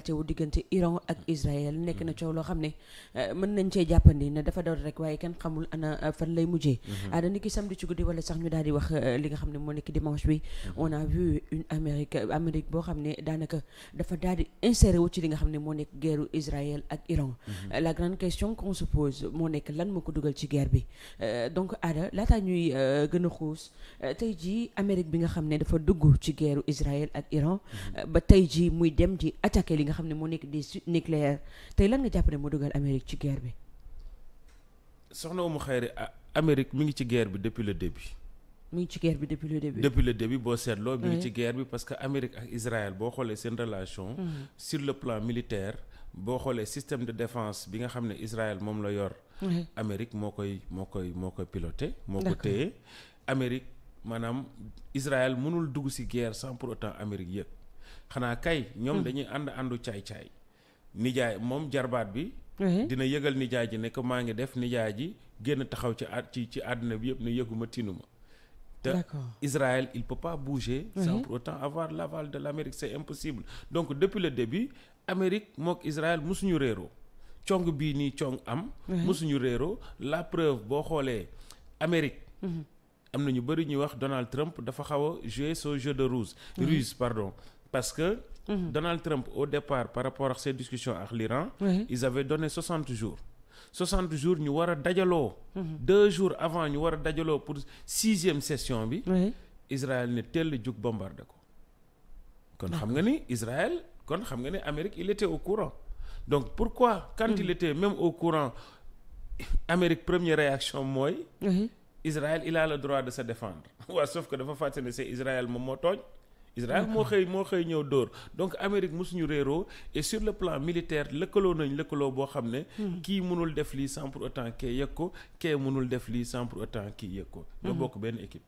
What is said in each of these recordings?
teewu diggante Iran ak Israël nekk na coow loo xam ne mën nañ cee jàppandi ne dafa door rek waaye kenn xamul ana fan lay mujjee aada ni ki samedi ci guddi wala sax ñu daal di wax li nga xam ne moo nekk dimanche bi on a vu une Amérique boo xam ne daanaka dafa daal di inséré wu ci li nga xam ne moo nekk guerru Israël ak Iran la grande question qu'on se pose moo nekk lan moo ko dugal ci guerre bi donc aada laataa ñuy gën a xuus tey jii Amérique bi nga xam ne dafa dugg ci guerru Israël ak Iran ba tey jii muy dem di attaquer li nga xam ne moo nekk des sites nucléaires tey lan nga jàpp ne moo dugal Amérique ci guerre bi. soxna Oumou Khayri Amérique mi ngi ci guerre bi depuis le début. mi ngi ci guerre bi depuis le début. depuis le début boo seetloo. mi ngi ci guerre bi parce que Amérique ak Israël boo xoolee seen relation. sur le plan militaire boo xoolee système de défense bi nga xam ne Israël moom la yor. Amérique moo koy piloté. moo ko téye Amérique maanaam Israël mënul dugg ci guerre sans pour autant Amérique yëg. xanaa kay ñoom dañuy àndu caay-caay nijaay moom jarbaat bi dina yëgal nijaay ji ne que maa ngi def nijaay ji génn taxaw ci àdduna bi yëpp ne yëguma tinuma te Israël il peut pas bouger sans pour autant avoir l'aval de l'Amérique c'est impossible donc depuis le début Amérique mook Israël musuñu réeroo cong bii nii cong am musuñu réeroo la preuve boo xoolee Amérique am na ñu bëri ñuy wax Donald Trump dafa xaw a jouer ce jeu de ruse pardon parce que Donald Trump au départ par rapport ak ces discussions ak l'Iran ils avaient donné 60 jours ñu war a dajaloo 2 jours avant ñu war a dajaloo pour 6e session bi Israël ne teel jug bombardé ko kon xam nga ni Israël kon xam nga ni Amérique il était au courant donc pourquoi quand il était même au courant Amérique première réaction mooy Israël il a le droit de se défendre waaw sauf que dafa fàtte ne c'est Israël moom moo tooñ Israël moo xëy ñëw dóor donc Amérique mosuñu réeroo et sur le plan militaire lëkkaloo boo xam ne kii mënul def lii sans pour autant kee yëg ko kee mënul def lii sans pour autant kii yëg ko ñoo bokk benn équipe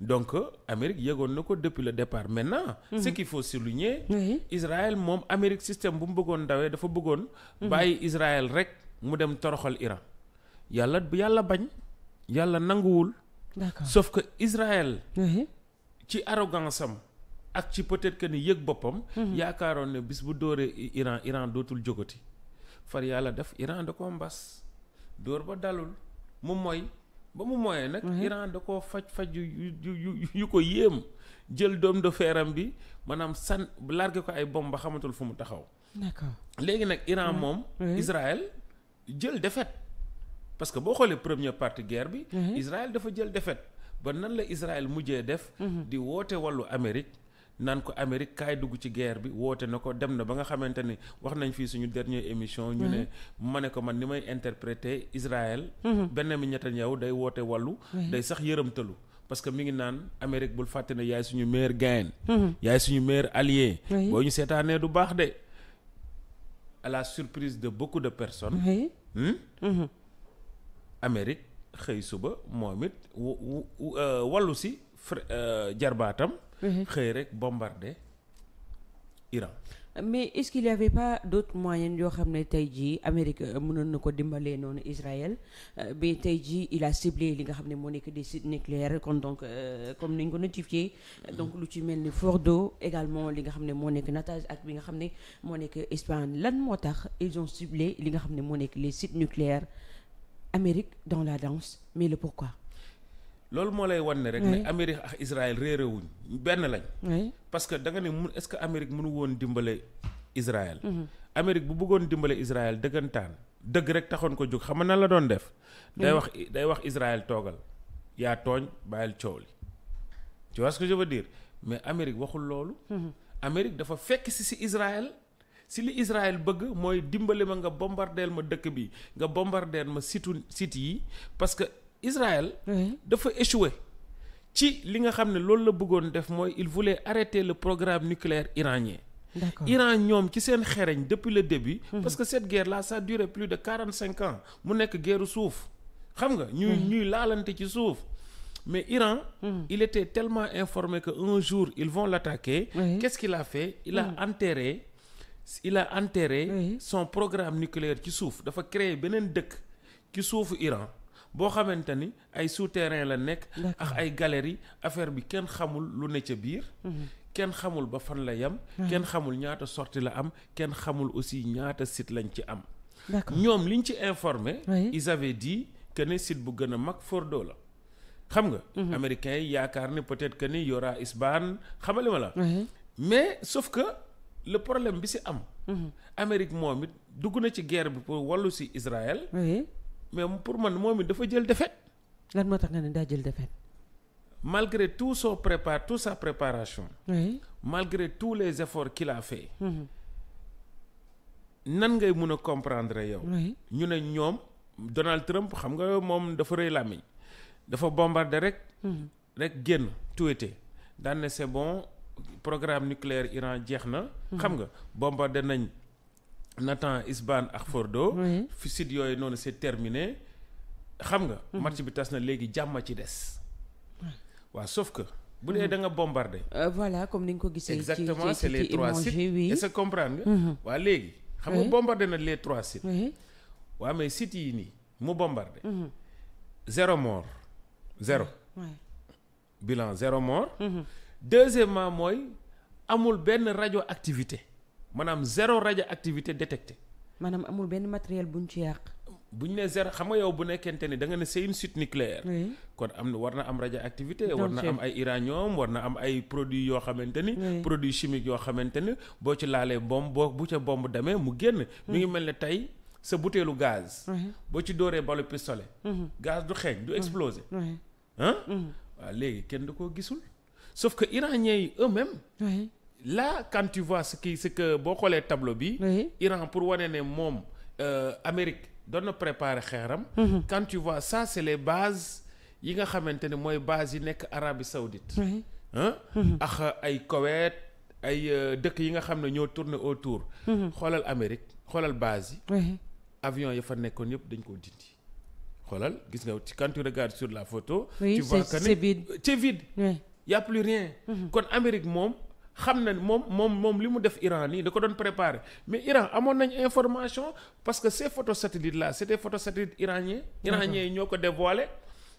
donc Amérique yëgoon na ko depuis le départ maintenant ce qu'il faut souligner Israël moom Amérique système bu mu bëggoon dawee dafa bëggoon bàyyi Israël rek mu dem toroxal Iran yàlla bañ yàlla nanguwul sauf que Israël ci arrogance am ak ci peut-être que ni yëg boppam yaakaaroon ne bis bu dóoree Iran dootul jógati far yàlla def Iran da koo mbas dóor ba dalul mu mooy ba mu mooyee nag Iran da koo faj yu ko yéem jël doom de feeram bi maanaam largué ko ay bombe ba xamatul fu mu taxaw léegi nag Iran moom Israël jël défaite parce que boo xoolee première partie guerre bi Israël dafa jël défaite ba nan la Israël mujjee def di woote wàllu Amérique naan ko Amérique kaay dugg ci guerre bi woote na ko dem na ba nga xamante ni wax nañ fii suñu dernière émission ñu ne ma ne ko man ni may interpréter Israël Benjamin Netanyahu day woote wàllu day sax yërëmtalu parce que mi ngi naan Amérique bul fàtte ne yaay suñu meilleur gain yaay suñu meilleur allié boo ñu seetaanee du baax de à la surprise de beaucoup de personnes Amérique xëy suba moom it wàllu si jarbaatam xëy rek bombardé Iran. Mais est-ce qu'il y avait pas d'autres moyens yoo xam ne tey jii Amérique mënoon na ko dimbalee noonu Israël mais tey jii il a ciblé li nga xam ne moo nekk des sites nucléaires kon donc comme ni ñu ko notifié donc lu ci mel ni Fordo également li nga xam ne moo nekk Natanz ak bi nga xam ne moo nekk Espagne lan moo tax ils ont ciblé li nga xam ne moo nekk les sites nucléaires Amérique dans la danse mais le pourquoi. loolu moo lay wan ne rek ne Amérique ak Israël réerewuñ benn lañ parce que da nga ne est-ce que Amérique mënu woon dimbale Israël Amérique bu bëggoon dimbale Israël dëggantaan dëgg rek taxoon ko jóg xam nga nan la doon def day wax Israël toogal yaa tooñ bàyyil coow li tu vois ce que je veux dire mais Amérique waxul loolu Amérique dafa fekk si Israël si li Israël bëgg mooy dimbale ma nga bombardeel ma dëkk bi nga bombardeel ma site yi parce que Israël dafa échoué ci li nga xam ne loolu la bëggoon def mooy il voulait arrêter le programme nucléaire iranien Iran ñoom ci seen xereñ depuis le début parce que cette guerre là ça a duré plus de 45 ans mu nekk guerre suuf xam nga ñuy laalante ci suuf mais Iran il était tellement informé que un jour ils vont l'attaquer qu'est-ce qu'il a fait il a enterré son programme nucléaire ci suuf dafa créer beneen dëkk ci suufu Iran boo xamante ni ay souterrain la nekk ak ay galeries affaire bi kenn xamul lu ne ca biir kenn xamul ba fan la yem. kenn xamul ñaata sortie la am kenn xamul aussi ñaata site lañ ci am. d'accord ñoom liñ ci informé. ils avaient dit que ne site bu gën a mag Fordo la. xam nga. américains yi yaakaar ne peut-être que ni y aura Isbahn xamali ma la. mais sauf que le problème bi si am. Amérique moom it dugg na ci guerre bi pour wallu si Israël. mais pour man moom it dafa jël défaite. lan moo tax nga ne daa jël défaite. malgré toute sa préparation. malgré tous les efforts qu'il a fait. nan ngay mun a comprendre yow. ñu ne ñoom Donald Trump xam nga moom dafa rëy làmmiñ dafa bombardé rek génn tuuti daan ne c'est bon programme nucléaire Iran jeex na. xam nga bombardé nañ Natanz, Isbahn ak Fordo. fi site yooyu noonu c'est terminé. xam nga. match bi tas na léegi jàmm ci des. waaw sauf que. bu dee da nga bombardé. voilà comme ni nga ko gisee. exactement c'est les 3 sites est-ce que comprendre nga. waa léegi. xam nga bombardé na les 3 sites. waaw mais sites yi nii mu bombardé. 0 mort 0. bilan 0 mort. deuxièmement mooy amul benn radioactivité maanaam 0 radioactivité détectée. maanaam amul benn matériel buñ ci yàq. bu ñu nee 0 xam nga yow bu nekkente ni da nga ne c'est une site nucléaire. kon am na war na am radioactivité. war na am ay uranium war na am ay produits yoo xamante ni. produits chimiques yoo xamante ni boo ci laalee bombe bu ca bombe demee mu génn. mi ngi mel ne tey sa butéelu gaz. boo ci dooree balu pistolet. gaz du xeeñ du exploser. waaw léegi kenn du ko gisul. sauf que iraniens yi eux-mêmes. là quand tu vois ce que boo xoolee tableau bi. Iran pour wane ne moom Amérique. doon na préparer xeeram. quand tu vois ça c'est les bases yi nga xamante ne mooy bases yi nekk Arabie Saoudite. ak ay Koweït ay dëkk yi nga xam ne ñoo tourner autour. xoolal Amérique xoolal bases yi. avion yi fa nekkoon yëpp dañ koo dindi. xoolal gis nga quand tu regardes sur la photo. tu vois que c'est vide. y a plus rien. kon Amérique moom. xam na moom li mu def Iran nii da ko doon préparer mais Iran amoon nañ information parce que ces photos satellites là c'est des photos satellites iraniens yi ñoo ko dévoilé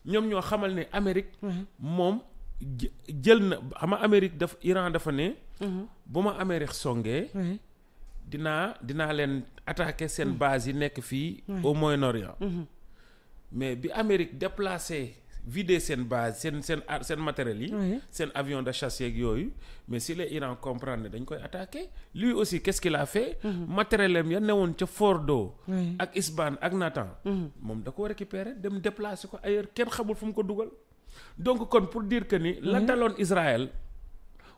ñoom ñoo xamal ne Amérique moom jël na xam nga Amérique Iran dafa ne bu ma Amérique songee dinaa leen attaquer seen base yi nekk fii au Moyen-Orient mais bi Amérique déplacé vider seen base seen matériel yi. seen avion de chasse yeeg yooyu mais si les Iran comprendre ne dañ koy attaquer lui aussi qu'est-ce qu'il a fait. matériel am ya newoon ca Fordo. ak Isbahn ak Natanz. moom da ko récupérer dem déplacer ko ailleurs kenn xamul fu mu ko dugal. donc kon pour dire que ni. la daloon Israël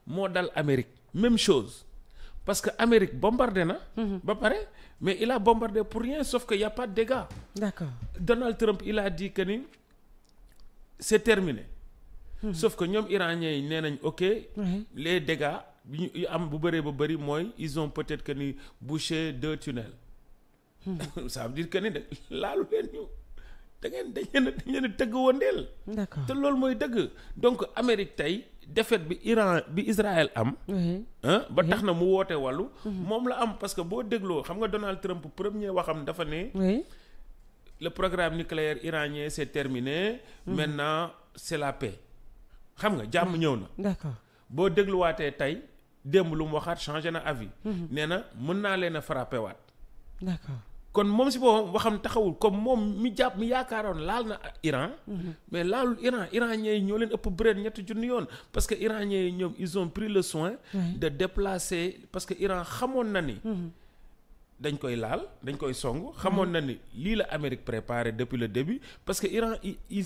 moo dal Amérique même chose parce que Amérique bombardé na. ba pare mais il a bombardé pour rien sauf que y a pas de dégâts. D'accord. Donald Trump il a dit que ni. c'est terminé. sauf que ñoom iraniens yi nee nañ ok. les dégâts yu am bu bëree ba bëri mooy ils ont peut-être que ni bouché 2 tunnels. ça veut dire que ni de laalu leen ñu dañ leen tëgg wondeel. d'accord te loolu mooy dëgg. donc Amérique tey défaite bi Israël am. ba tax na mu woote wàllu. moom la am parce que boo dégloo xam nga Donald Trump premier waxam dafa ne. le programme nucléaire iranien c'est terminé. maintenant c'est la paix. xam nga jàmm ñëw na. d'accord boo dégluwaatee tey démb lu mu waxaat changé na avis. nee na mën naa leen a frappé waat. d'accord kon moom si boppam waxam taxawul comme moom mi yaakaaroon laal na Iran. mais laalul iraniens yi ñoo leen ëpp bëreet 3 junni yoon parce que iraniens yi ñoom ils ont pris le soin. de déplacer parce que Iran xamoon na ni. dañ koy laal dañ koy song xamoon na ni lii la Amérique préparé depuis le début parce que Iran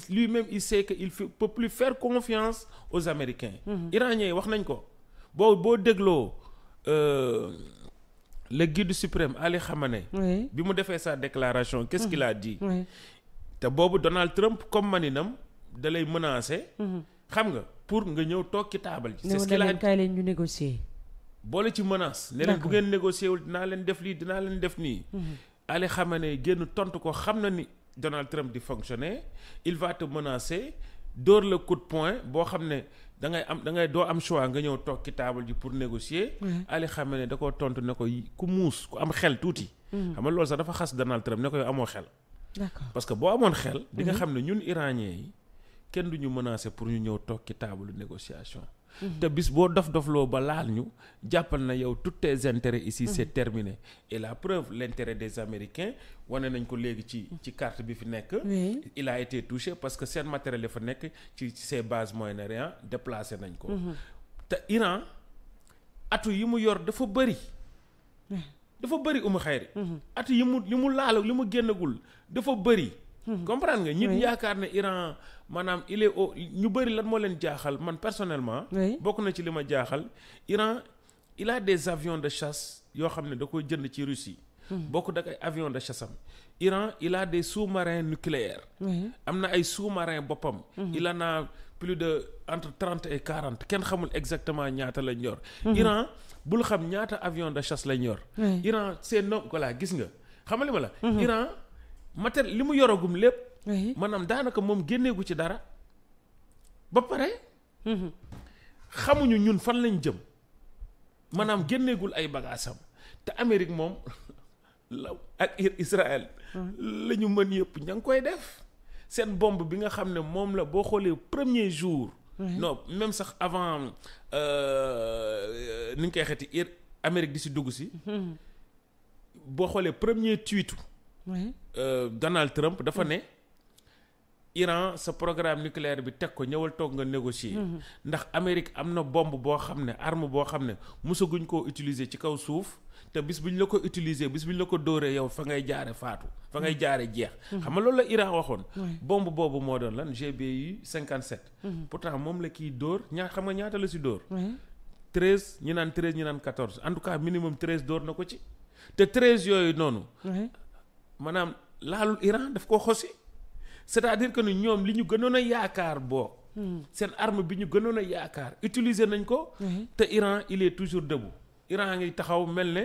lui-même il sait que il peut plus faire confiance aux Américains. Iraniens yi wax nañ ko boo dégloo le guide suprême Ali Khamenei. bi mu defee sa déclaration qu'est-ce qu'il a dit. te boobu Donald Trump comme maninam da lay menacer. xam nga pour nga ñëw toog ci taabal ji. c'est ce qu'il a dit kaay leen ñu négocier. boole ci menace ne leen bu ngeen négocier wul dinaa leen def lii dinaa leen def nii. Ali Khamenei génn tontu ko xam na ni Donald Trump di fonctionner il va te menacer dóor le coup de poing boo xam ne doo am choix nga ñëw toog ci table ji pour négocier. Ali Khamenei da koo tontu ne ko ku muus ku am xel tuuti. xam nga loolu sax dafa xas Donald Trump ne ko yow amoo xel. d'accord parce que boo amoon xel. di nga xam ne ñun iraniens yi kenn du ñu menacer pour ñu ñëw toog ci table négociation. te bis boo dof-dofloo ba laal ñu jàppal na yow tous tes intérêts ici c'est terminé et la preuve l'intérêt des Américains wane nañ ko léegi ci carte bi fi nekk il a été touché parce que seen matériel yi fa nekk ci ces bases Moyen-Orient déplacé nañ ko te Iran atu yi mu yor dafa bëri Umu Xayri atu yi mu laal li mu génnagul dafa bëri comprendre nga ñit yaakaar ne Iran maanaam il est au ñu bëri lan moo leen jaaxal man personnellement bokk na ci li ma jaaxal Iran il a des avions de chasse yoo xam ne da koy jënd ci Russie bokk da ay avions de chasse am Iran il a des sous-marins nucléaires am na ay sous-marins boppam il en a plus de entre 30 et 40 kenn xamul exactement ñaata lañ yor Iran bul xam ñaata avion de chasse lañ yor Iran c'est non voilà gis nga xam li ma la Iran matériel li mu yoragum lépp maanaam daanaka moom génneegu ci dara ba pare xamuñu ñun fan lañ jëm maanaam génneegul ay bagaasam te Amérique moom la ak Israël la ñu mën yëpp ña ngi koy def seen bombe bi nga xam ne moom la boo xoolee premier jour non même sax avant ni ñu koy xeeti Amérique di si dugg si boo xoolee premier tweet Donald Trump dafa ne Iran sa programme nucléaire bi teg ko ñëwal toog nga négocier ndax Amérique am na bombe boo xam ne arme boo xam ne mosaguñ koo utiliser ci kaw suuf te bis bu ñu la ko utiliser bis bu ñu la ko dóoree yow fa ngay jaare faatu fa ngay jaare jeex xam nga loolu la Iran waxoon bombe boobu moo doon lan GBU 57 pourtant moom la kii dóor xam nga ñaata la si dóor 13 ñi naan 13 ñi naan 14 en tout cas minimum 13 dóor na ko ci te 13 yooyu noonu maanaam laalul Iran daf koo xosi c'est-à-dire que ni ñoom li ñu gënoon a yaakaar boo seen arme bi ñu gënoon a yaakaar utiliser nañ ko te Iran il est toujours debout Iran ngi taxaw mel ne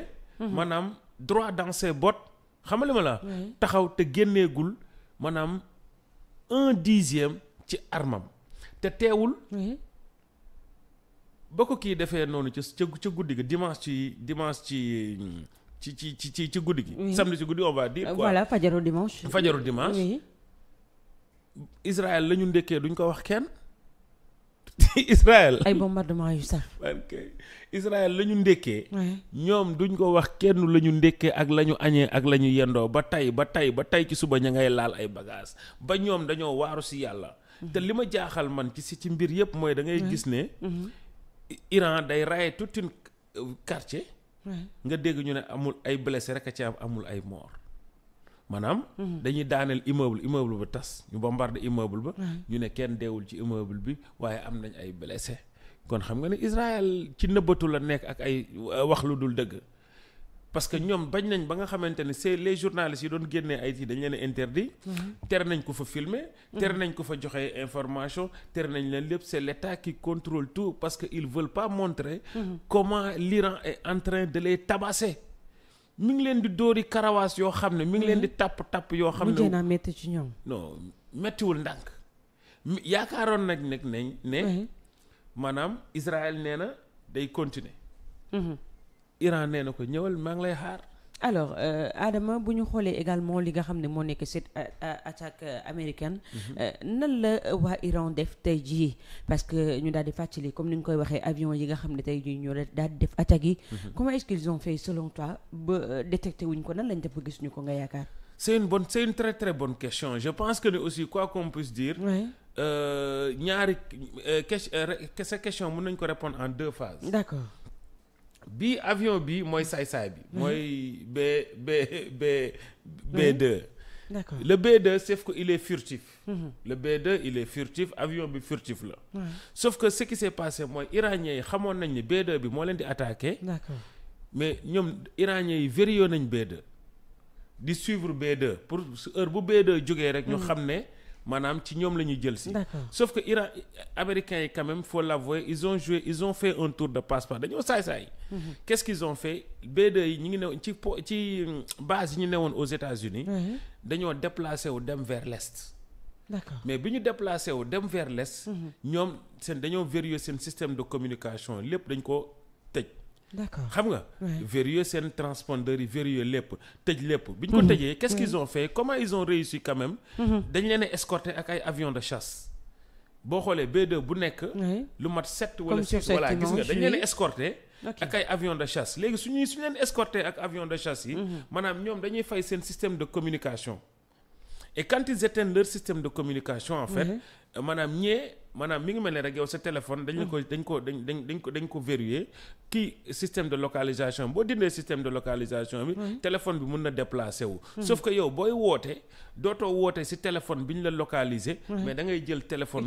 maanaam droit dans ses bottes xam nga li ma la taxaw te génneegul maanaam 1/10 ci armam te teewul ba ko kii defee noonu ca guddi gi dimanche ci guddi gi samedi ci guddi on va dire quoi voilà fajaru dimanche Israël la ñu ndekkee duñ ko wax kenn Israël ay bombardement yu sax Israël la ñu ndekkee ñoom duñ ko wax kenn la ñu ndekkee ak la ñu añee ak la ñu yendoo ba tey ci suba ña ngay laal ay bagages ba ñoom dañoo waaru si yàlla te li ma jaaxal man ci mbir yëpp mooy da ngay gis ne Iran day rayer toute une quartier nga dégg ñu ne amul ay blessé rek a ci amul ay mort maanaam dañuy daaneel immeuble ba tas ñu bombardé immeuble ba ñu ne kenn deewul ci immeuble bi waaye am nañ ay blessé kon xam nga ne Israël ci nëbbatu la nekk ak ay wax lu dul dëgg parce que ñoom bañ nañ ba nga xamante ne c'est les journalistes yi doon génnee ay dañ leen interdit tere nañ ko fa filmer tere nañ ko fa joxe information tere nañ leen lépp c'est l'État qui contrôle tout parce que ils veulent pas montrer comment l'Iran est en train de les tabasser mi ngi leen di dóori karawaas yoo xam ne mi ngi leen di tapp yoo xam ne mujjee naa métti ci ñoom non méttiwul ndànk yaakaaroon nag ne maanaam Israël nee na day continuer Iran nee na ko ñëwal maa ngi lay xaar alors Adama bu ñu xoolee également li nga xam ne moo nekk cette attaque américaine nan la waa Iran def tey jii parce que ñu daal di fàttali comme ni ñu koy waxee avion yi nga xam ne tey jii ñoo daal di def attaques yi comment est-ce qu'ils ont fait selon toi ba détecté wuñ ko nan lañ def ba gis ñu ko nga yaakaar c'est une très très bonne question je pense que aussi quoi qu'on puisse dire ñaari sa question mën nañ ko répondre en 2 phases d'accord bii avion bi mooy saay-saay bi mooy B2 d'accord le B2 sauf que il est furtif le B2 il est furtif avion bi furtif la sauf que ce qui s'est passé mooy iraniens yi xamoon nañ ni B2 bi moo leen di attaqué d'accord mais ñoom iraniens yi vérifié nañ B2 di suivre B2 pour heure bu B2 jógee rek ñu xam ne maanaam ci ñoom la ñuy jël si sauf que Iran américains yi quand même faut l'avouer ils ont fait un tour de passe-passe dañoo saay-saay qu'est-ce qu'ils ont fait B2 yi ñu ngi ne ci base yi ñu newoon aux États-Unis dañoo déplacé wu dem vers l'est d'accord mais bi ñu déplacé wu dem vers l'est ñoom dañoo verrouiller seen système de communication lépp dañ ko tëj d'accord xam nga verrouiller seen transpondeurs yi verrouiller lépp tëj lépp bi ñu ko tëjee qu'est-ce qu'ils ont fait comment ils ont réussi quand même dañ leen a escorter ak ay avions de chasse boo xoolee B2 bu nekk lu mat 7 wala 6 voilà gis nga dañ leen escorté ak ay avion de chasse léegi suñu leen escorté ak avion de chasse yi maanaam ñoom dañuy fay seen système de communication et quand ils éteignent leur système de communication en fait maanaam mi ngi mel ne rek yow sa téléphone dañ ko verrouiller kii système de localisation boo dindee système de localisation bi téléphone bi mun na déplacer wu sauf que yow booy woote dootoo woote si téléphone bi ñu la localiser mais da ngay jël téléphone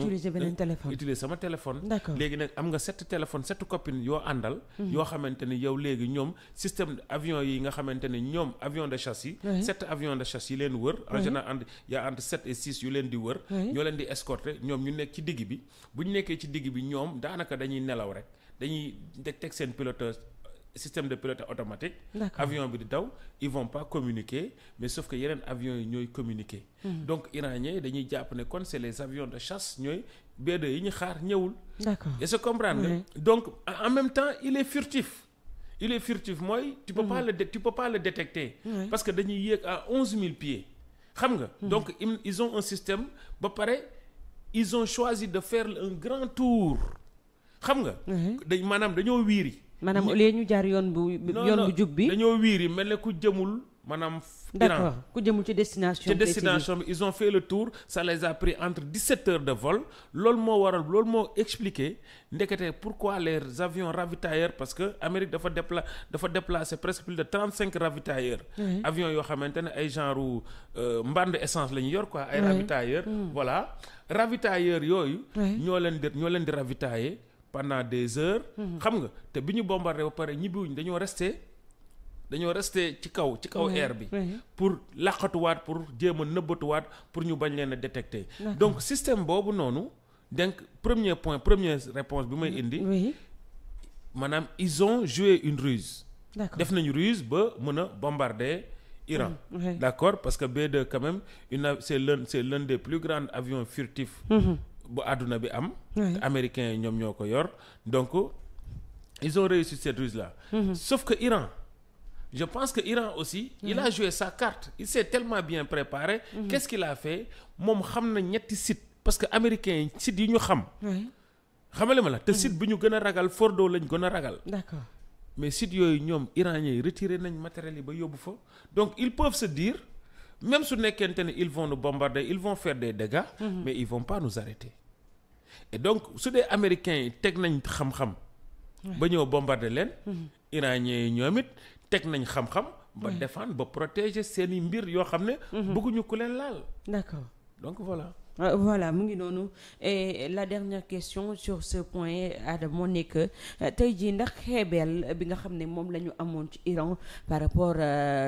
utiliser sama téléphone léegi nag am nga 7 téléphones 7 copines yoo àndal yoo xamante ni yow léegi ñoom système avion yi nga xamante ni ñoom avion de chasse yi 7 avions de chasse yi leen wër en général y a entre 7 et 6 yu leen di wër ñoo leen di escorter ñoom ñu nekk ci digg bi bu ñu nekkee ci digg bi ñoom daanaka dañuy nelaw rek dañuy teg seen piloteur système de pilotage automatique avion bi di daw ils vont pas communiquer mais sauf que yeneen avions yi ñooy communiquer donc iraniens yi dañuy jàpp ne kon c'est les avions de chasse ñooy B2 yi ñu xaar ñëwul et se comprendre nga donc en même temps il est furtif mooy tu peux pas le détecter parce que dañuy yéeg à 11 000 pieds xam nga donc ils ont un système ba pare ils ont choisi de faire un grand tour xam nga maanaam dañoo wiiri maanaam au lieu ñu jaar yoon bu jub bi dañoo wiiri mel ne ku jëmul maanaam d'accord ku jëmul ci destination bi ils ont fait le tour ça les a pris entre 17 heures de vol loolu moo expliqué ndekete pourquoi les avions ravitailleurs parce que Amérique dafa déplacer presque plus de 35 ravitailleurs avions yoo xamante ne ay genre mbande essence la ñu yor quoi ay ravitailleurs voilà ravitailleurs yooyu ñoo leen di ravitailler pendant des heures xam nga te bi ñu bombardé ba pare ñibbiwuñ dañoo resté ci kaw air bi pour laqatuwaat pour jéem a nëbbatuwaat pour ñu bañ leen a détecter donc système boobu noonu donc première réponse bi may indi maanaam ils ont joué une ruse def nañu ruse ba mën a bombarder Iran d'accord parce que B2 quand même c'est l'un des plus grands avions furtifs bu àdduna bi am américains yi ñoom ñoo ko yor donc ils ont réussi cette ruse là sauf que Iran je pense que Iran aussi il a joué sa carte il s'est tellement bien préparé qu'est-ce qu'il a fait moom xam na ñetti site parce que américains yi site yi ñu xamale ma la te site bi ñu gën a ragal Fordo lañ gën a ragal d'accord mais site yooyu ñoom iraniens yi retiré nañ matériel yi ba yóbbu fa donc ils peuvent se dire même su nekkente ne ils vont nous bombarder ils vont faire des dégâts mais ils vont pas nous arrêter et donc su dee américains yi teg nañ xam-xam ba ñëw bombarder leen iraniens yi ñoom it teg nañ xam-xam ba défendre ba protéger seeni mbir yoo xam ne bëgguñu ku leen laal d'accord donc voilà voilà mu ngi noonu et la dernière question sur ce point Adama moo nekk tey jii ndax xeebeel bi nga xam ne moom la ñu amoon ci Iran par rapport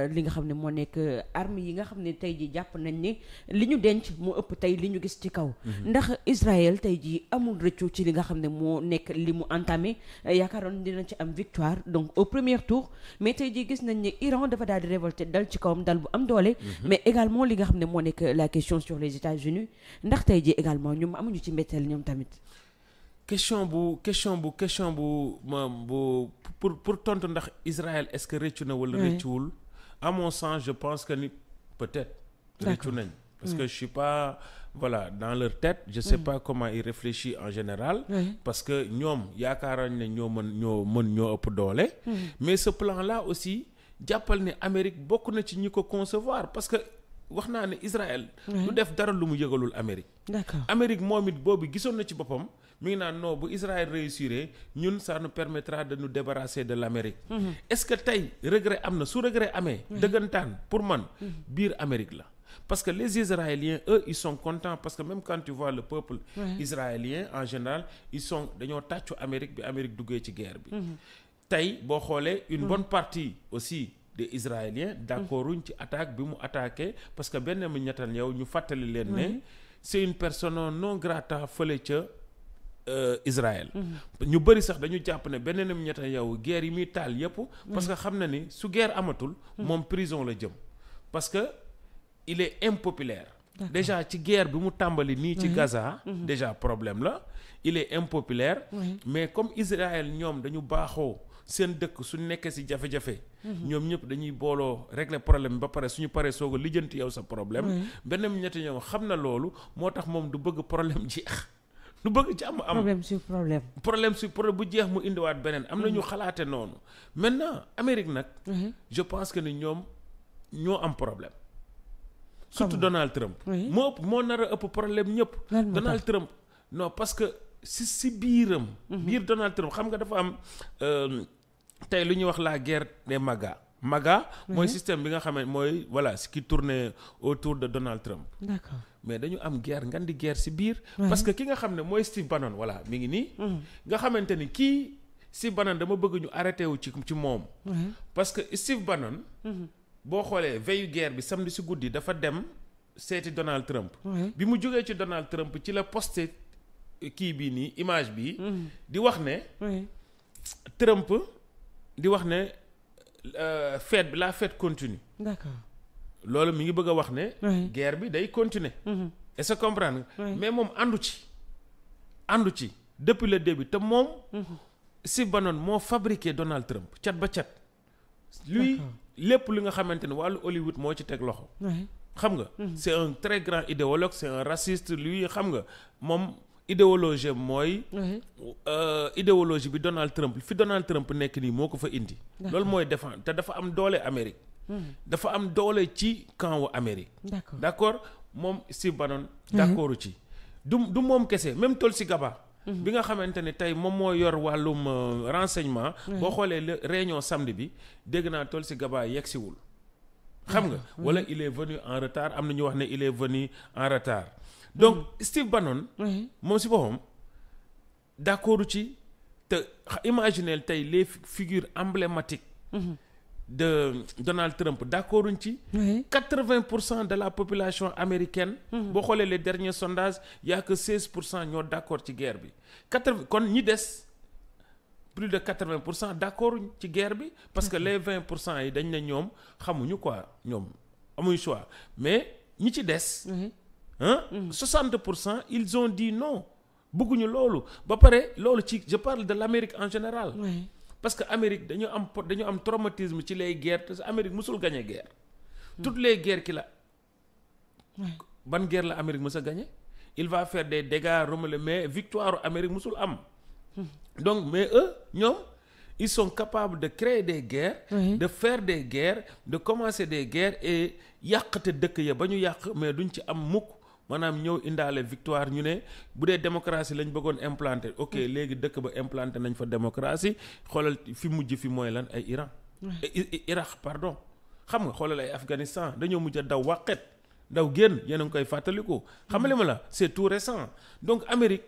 li nga xam ne moo nekk armes yi nga xam ne tey jii jàpp nañ ni li ñu denc moo ëpp tey li ñu gis ci kaw ndax Israël tey jii amul rëccu ci li nga xam ne moo nekk li mu entamé yaakaaroon dina ci am victoire donc au premier tour mais tey jii gis nañ ne Iran dafa daal di révolter dal ci kawam dal bu am doole mais également li nga xam ne moo nekk la question sur les États-Unis ndax tey jii également ñoom amuñu ci mbetteel ñoom tamit. question bu pour tontu ndax Israël est-ce que rëccu na wala rëccuwul à mon sens je pense que ni peut-être rëccu nañ parce que je suis pas voilà dans leur tête je sais pas comment ils réfléchissent en général parce que ñoom yaakaaroon ne ñoo ëpp doole mais ce plan là aussi jàppal ne Amérique bokk na ci ñi ko concevoir parce que wax naa ne Israël du def dara lu mu yëgalul Amérique d'accord Amérique moom it boobu gisoon na ci boppam mi ngi naan non bu Israël réussir ñun ça nous permettra de nous débarrasser de l'Amérique est-ce que tey regret am na su regret amee dëggantaan pour man biir Amérique la parce que les Israéliens eux ils sont contents parce que même quand tu vois le peuple israélien en général dañoo tàccu Amérique bi Amérique duggee ci guerre bi tey boo xoolee une bonne partie aussi des Israéliens d'accorduñ ci attaque bi mu attaqué parce que Benjamin Netanyahu ñu fàttali leen ne c'est une persona non grata fële ca Israël ñu bëri sax dañu jàpp ne Benjamin Netanyahu guerre yi muy taal yépp parce que xam na ni su guerre amatul moom prison la jëm parce que il est impopulaire déjà ci guerre bi mu tàmbali nii ci Gaza déjà problème la il est impopulaire mais comme Israël ñoom dañu baaxoo seen dëkk su nekkee ci jafe-jafe ñoom ñëpp dañuy booloo régler problème ba pare suñu paree soog a lijjanti yow sa problème benn ñetti ñoom xam na loolu moo tax moom du bëgg problème jeex lu bëgg jàmm am problème sur problème. problème sur problème bu jeex mu indiwaat beneen am na ñu xalaate noonu maintenant Amérique nag je pense que ni ñoom ñoo am problème surtout Donald Trump moo nar a ëpp problème ñëpp Donald Trump non parce que si biiram biir Donald Trump xam nga dafa am tey lu ñuy wax la guerre des MAGA mooy système bi nga xam ne mooy voilà ce qui tournait autour de Donald Trump. D'accord. Mais dañu am guerre ngan di guerre si biir. parce que ki nga xam ne mooy Steve Bannon voilà mi ngi nii. nga xamante ni kii Steve Bannon dama bëgg ñu arrêté wu ci moom. parce que Steve Bannon. boo xoolee veillu guerre bi samedi si guddi dafa dem seeti Donald Trump. bi mu jógee ci Donald Trump ci la posté kii bii nii image bii. di wax ne. Trump di wax ne. Fête bi la fête continue. D'accord. loolu mi ngi bëgg a wax ne. guerre bi day continuer. est-ce que comprendre nga. mais moom àndu ci depuis le début te moom. Steve Bannon moo fabriqué Donald Trump cat ba cat. lui lépp li nga xamante ne wàllu Hollywood moo ci teg loxo. xam nga. c'est un très grand idéologue c'est un raciste lui xam nga moom. idéologie mooy idéologie bi Donald Trump fi Donald Trump nekk nii moo ko fa indi loolu mooy défendre te dafa am doole Amérique dafa am doole ci camp wu Amérique d'accord moom Steve Bannon d'accord ci du moom kese même Tulsi Gabbard bi nga xamante ne tey moom moo yor wàllum renseignement boo xoolee réunion samedi bi dégg naa Tulsi Gabbard yegsiwul xam nga wala il est venu en retard am na ñu wax ne il est venu en retard donc Steve Bannon moom si boppam d'accord ci te imaginez tey les figures emblématiques de Donald Trump d'accorduñ ci 80% de la population américaine boo xoolee les derniers sondages y a que 16% ñoo d'accord ci guerre bi kon ñi des plus de 80% d'accorduñ ci guerre bi parce que les 20% yi dañ ne ñoom xamuñu quoi ñoom amuñu choix mais ñi ci des 60% ils ont dit non bëgguñu loolu ba pare loolu ci je parle de l'Amérique en général parce que Amérique dañu am traumatisme ci les guerres te Amérique musul gagner guerre toutes les guerres ban guerre la Amérique mës a gagner il va faire des dégâts remuer mais victoire Amérique musul am donc mais eux ñoom ils sont capables de créer des guerres de faire des guerres de commencer des guerres et yàqate dëkk ya ba ñu yàq mais duñ ci am mukk maanaam ñëw indaale victoire ñu ne bu dee démocratie lañ bëggoon implanter ok léegi dëkk ba implanter nañ fa démocratie xoolal fi mujj fi mooy lan ay Irak pardon xam nga xoolal ay Afghanistan dañoo mujj a daw wàqet daw génn yéen a ngi koy fàttaliku xam nga li ma la c'est tout récent donc Amérique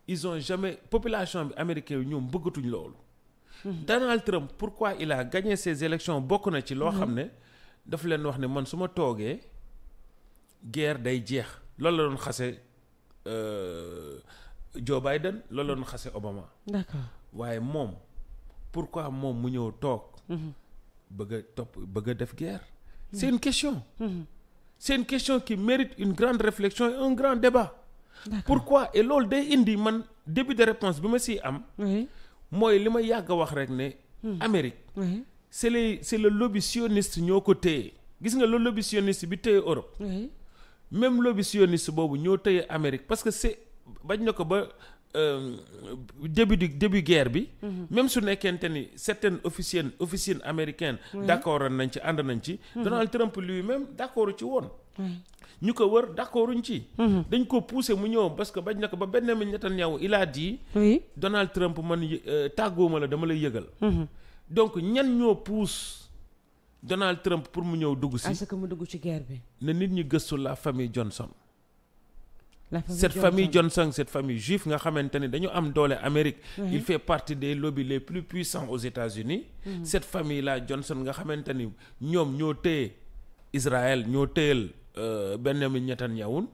ils ont jamais population bi américain yi ñoom bëggatuñ loolu Donald Trump pourquoi il a gagné ces élections bokk na ci loo xam ne dafa leen wax ne man su ma toogee guerre day jeex loolu la doon xase Joe Biden loolu la doon xase Obama. D'accord. waaye moom pourquoi moom mu ñëw toog bëgg a def guerre c'est une question c'est une question qui mérite une grande réflexion et un grand débat. D'accord. Pourquoi et loolu day indi man début de réponse bi ma siy am mooy li ma yàgg a wax rek ne Amérique c'est le lobby sioniste ñoo ko téye gis nga le lobby sioniste bi téye Europe même lobby sioniste boobu ñoo téye Amérique parce que c'est bañ na ko ba début guerre bi même su nekkente ni certaines officines américaines d'accord nañ ci ànd nañ ci Donald Trump lui-même d'accord ci woon ñu ko wër d'accorduñ ci dañ ko pousser mu ñëw parce que bañ na ko ba Benjamin Netanyahu il a dit Donald Trump man tàggooma la dama lay yëgal donc ñan ñoo pousse Donald Trump pour mu ñëw dugg si. est-ce que mu dugg ci guerre bi. na nit ñi gëstu la famille Johnson. cette famille Johnson cette famille juive nga xamante ni dañu am doole Amérique. il fait partie des lobbies les plus puissants aux États-Unis cette famille là Johnson nga xamante ni ñoom ñoo téye Israël ñoo téyel Benjamin Netanyahu.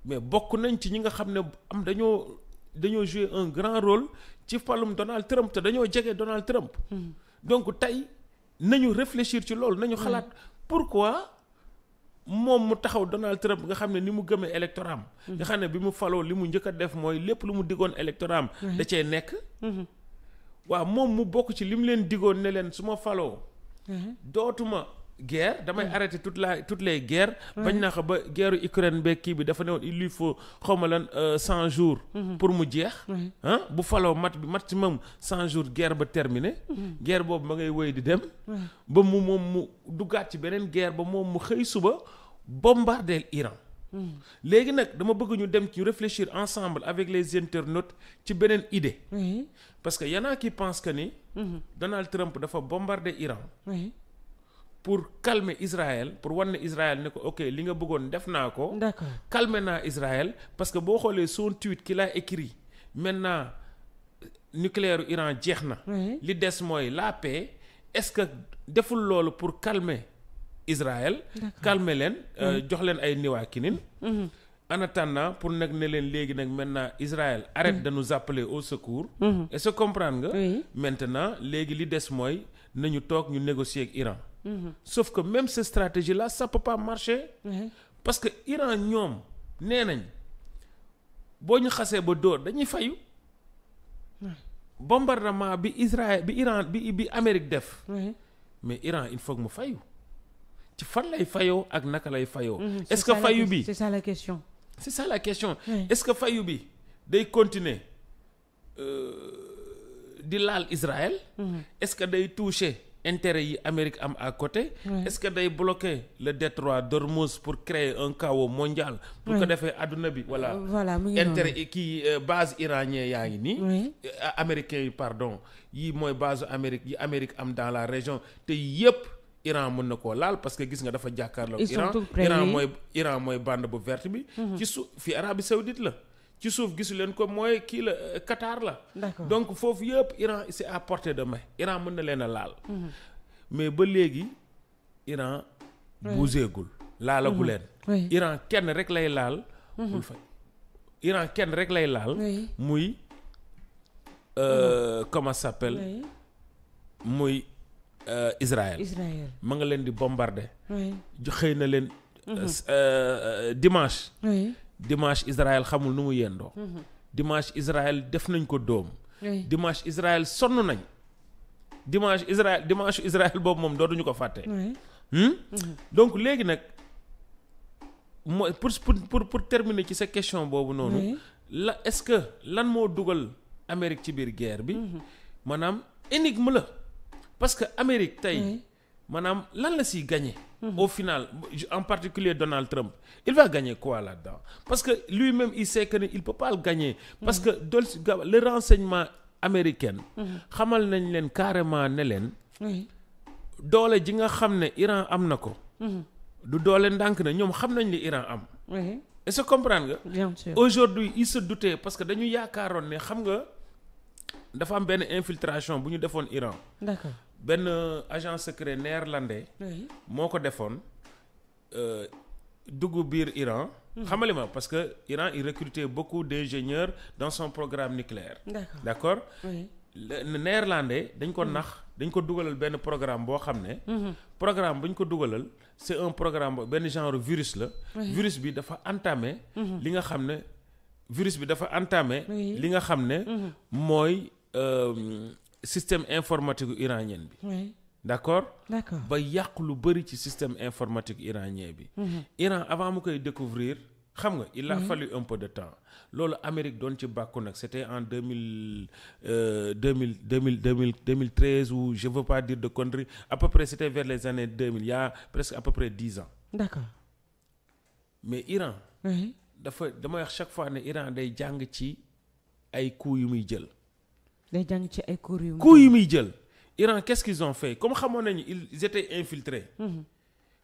mais bokk nañ ci ñi nga xam ne am dañoo jouer un grand rôle ci falum Donald Trump te dañoo jege Donald Trump. donc tey. nañu réfléchir ci loolu nañu xalaat pourquoi moom mu taxaw Donald Trump nga xam ne ni mu gëmee électorat am nga xam ne bi mu faloo li mu njëkk a def mooy lépp lu mu diggoon électorat am da cee nekk waaw moom mu bokk ci li mu leen diggoon ne leen su ma faloo dootuma guerre damay arrêter toutes les guerres. bañ naa ko ba guerre Ukraine beeg kii bi dafa ne woon il lui faut xawma lan 100 jours. pour mu jeex. bu faloo maximum 100 jours guerre ba terminé. guerre boobu ma ngay wéy di dem. ba moom mu duggaat ci beneen guerre ba moom mu xëy suba bombarder Iran. léegi nag dama bëgg ñu dem ci réfléchir ensemble avec les internautes ci beneen idée. parce que y en a qui pensent que ni. Donald Trump dafa bombarder Iran. pour calmer Israël pour wan ne Israël ne ko ok li nga bëggoon def naa ko. d'accord calmer naa Israël parce que boo xoolee son tweet qu'il a écrit maintenant nucléaire Iran jeex na. li des mooy la paix est-ce que deful loolu pour calmer Israël. calmer leen jox leen ay niwaakinin. en attendant pour nag ne leen léegi nag maintenant Israël arrête de nous appeler au secours. est-ce que comprendre nga. maintenant léegi li des mooy nañu toog ñu négocier ak Iran. sauf que même cette stratégie là ça peut pas marcher. parce que Iran ñoom nee nañ boo ñu xasee ba dóor dañuy fayu. bombardement bi Israël bi Iran bi Amérique def. mais Iran il faut que mu fayu. ci fan lay fayoo ak naka lay fayoo. est-ce que fayu bi c'est ça la question. c'est ça la question. est-ce que fayu bi day continuer di laal Israël. est-ce que day toucher intérêt yi Amérique am à côté. est-ce que day bloquer le détroit d'Ormuz pour créer un chaos mondial. pour que defee adduna bi voilà mu ngi intérêt kii base iranien yaa ngi nii. américains yi pardon yii mooy base Amérique yi Amérique am dans la région te yépp Iran mën na koo laal parce que gis nga dafa jàkkaarloo Iran mooy bande bu verte bi. ci suuf fi Arabie Saoudite la. ci suuf gisu leen ko mooy kii la Qatar la. donc foofu yëpp Iran c'est à portée de main Iran mën na leen a laal. mais ba léegi Iran bougeegul laalagu leen. Iran kenn rek lay laal. bul fay Iran kenn rek lay laal. muy comment ça s'appelle. muy Israël. ma nga leen di bombarder. xëy na leen. dimanche Israël xamul nu mu yendoo. dimanche Israël def nañ ko dóom. dimanche Israël sonn nañ. dimanche Israël boobu moom dootuñu ko fàtte. donc léegi nag mooy pour terminer ci sa question boobu noonu. la est-ce que lan moo dugal Amérique ci biir guerre bi. maanaam énigme la. parce que Amérique tey maanaam lan la siy gagner. au final en particulier Donald Trump il va gagner quoi là-dedans parce que lui-même il sait que il peut pas le gagner. parce que le renseignement américain. xamal nañ leen carrément ne leen. doole ji nga xam ne Iran am na ko. du doole ndànk na ñoom xam nañ li Iran am. est-ce que comprendre nga. bien sûr aujourd'hui il se doutait parce que dañu yaakaaroon ne xam nga dafa am benn infiltration bu ñu defoon Iran. d'accord. benn agent secret néerlandais. moo ko defoon dugg biir Iran. xamali ma parce que Iran il recrutait beaucoup d'ingénieurs dans son programme nucléaire. d'accord. le néerlandais dañ ko nax dañ ko dugalal benn programme boo xam ne. programme bu ñu ko dugalal c'est un programme benn genre virus la. virus bi dafa entamé. li nga xam ne virus bi dafa entamé. li nga xam ne. mooy. système informatique iranien bi. d'accord. ba yàq lu bari ci système informatique iranien bi. Iran avant mu koy découvrir xam nga il a fallu un peu de temps loolu Amérique doon ci bàkku nag c'était en 2013 ou je veux pas dire de conneries à peu près c'était vers les années 2000 il y a presque à peu près 10 ans. d'accord. mais Iran. damay wax chaque fois ne Iran day jàng ci ay coups yu muy jël. day jàng ci ay coups yu muy jël. Iran qu'est-ce qu'ils ont fait comme xamoon nañu ils étaient infiltrés.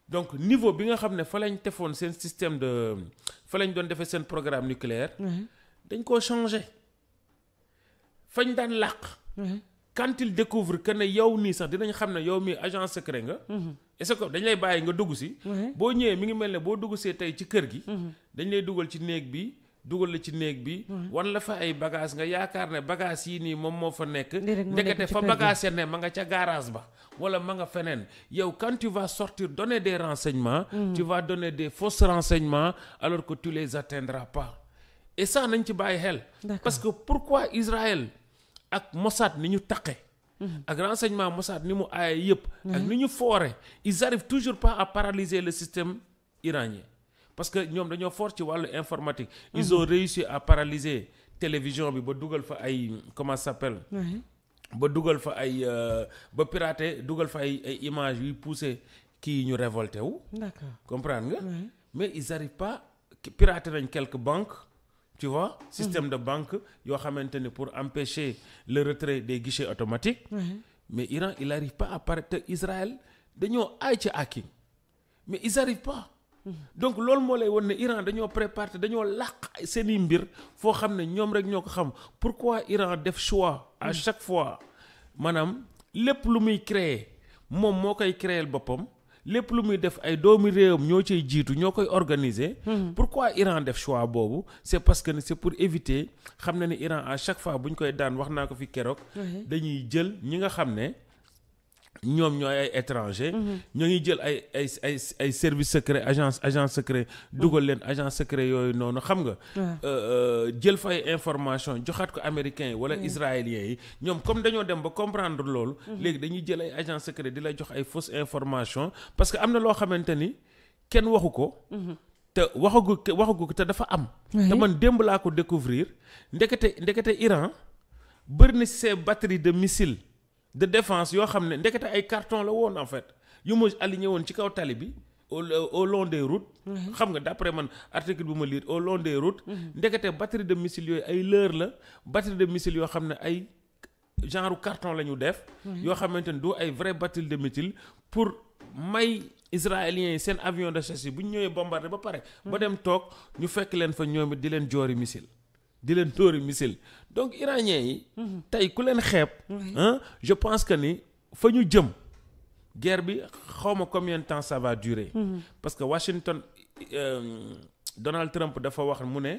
donc niveau bi nga xam ne fa lañ tefoon seen système de fa lañ doon defee seen programme nucléaire. dañ koo changer. fañ daan làq. quand ils découvrent que ne yow nii sax dinañ xam ne yow mii agent secret nga. est-ce que dañ lay bàyyi nga dugg si. boo ñëwee mi ngi mel ne boo dugg see tey ci kër gi. dañ lay dugal ci néeg bi. dugal la ci néeg bi. wan la fa ay bagages nga yaakaar ne bagages yii nii moom moo fa nekk. ndekete fa bagages ne ma nga ca garage ba. wala ma nga feneen yow quand tu vas sortir donner des renseignements. tu vas donner des fausses renseignements alors que tu les atteindras pas. et ça nañ ci bàyyi xel. parce que pourquoi Israël ak Mossad ni ñu taqe. ak renseignement Mossad ni mu aaye yëpp ak ni ñu foore ils arrivent toujours pas à paralyser le système iranien parce que ñoom dañoo fort ci wàllu informatique ils ont réussi à paralyser télévision bi ba dugal fa ay comment ça s'appelle ba dugal fa ay ba pirater dugal fa ay images yuy pousser kii ñu révolté wu d'accord comprendre nga mais ils arrivent pas pirater nañ quelques banques tu vois système de banque yoo xamante ne pour empêcher le retrait des guichets automatiques mais Iran il arrive pas à paraître Israël dañoo aay ci hacking mais ils arrivent pas donc loolu moo lay won ne Iran dañoo préparé dañoo làq seeni mbir foo xam ne ñoom rek ñoo ko xam pourquoi Iran def choix à chaque fois maanaam lépp lu muy créer moom moo koy créer boppam lépp lu muy def ay doomi réewam ñoo ciy jiitu ñoo koy organiser pourquoi Iran def choix boobu c'est parce que c'est pour éviter xam na ne Iran à chaque fois bu ñu koy daan wax naa ko fi keroog dañuy jël ñi nga xam ne ñoom ñooy ay étranger ñoo ngi jël ay service secret agent secret dugal leen agent secret yooyu noonu xam nga jël fa ay information joxaat ko américains yi wala israéliens yi ñoom comme dañoo dem ba comprendre loolu léegi dañuy jël ay agent secret di lay jox ay fausse information parce que am na loo xamante ni kenn waxu ko te waxagu ko te dafa am te man démb laa ko découvrir ndekete Iran bëri na ces batteries de missiles de défense yoo xam ne ndekete ay carton la woon en fait yu ma aligné woon ci kaw tali bi au long des routes xam nga d'après man article bu ma lire au long des routes ndekete batterie de missiles yooyu ay leurre la batterie de missiles yoo xam ne ay genre carton la ñu def yoo xamante ne du ay vrai batterie de missiles pour may israéliens yi seen avion de chasse yi bu ñu ñëwee bombardé ba pare ba dem toog ñu fekk leen fa ñoom it di leen joori missile di leen tóori missile donc iraniens yi tey ku leen xeeb je pense que ni fa ñu jëm guerre bi xawma combien de temps ça va durer parce que Washington Donald Trump dafa wax mu ne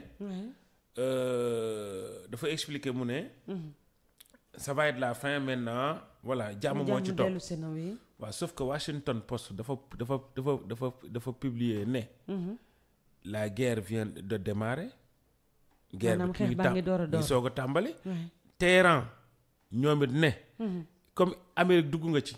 dafa expliquer mu ne ça va être la fin maintenant voilà jàmm moo ci topp waaw sauf que Washington Post dafa publier ne la guerre vient de démarrer guerre bi ngi soog a tàmbali Téhéran ñoom it ne comme Amérique dugg nga ci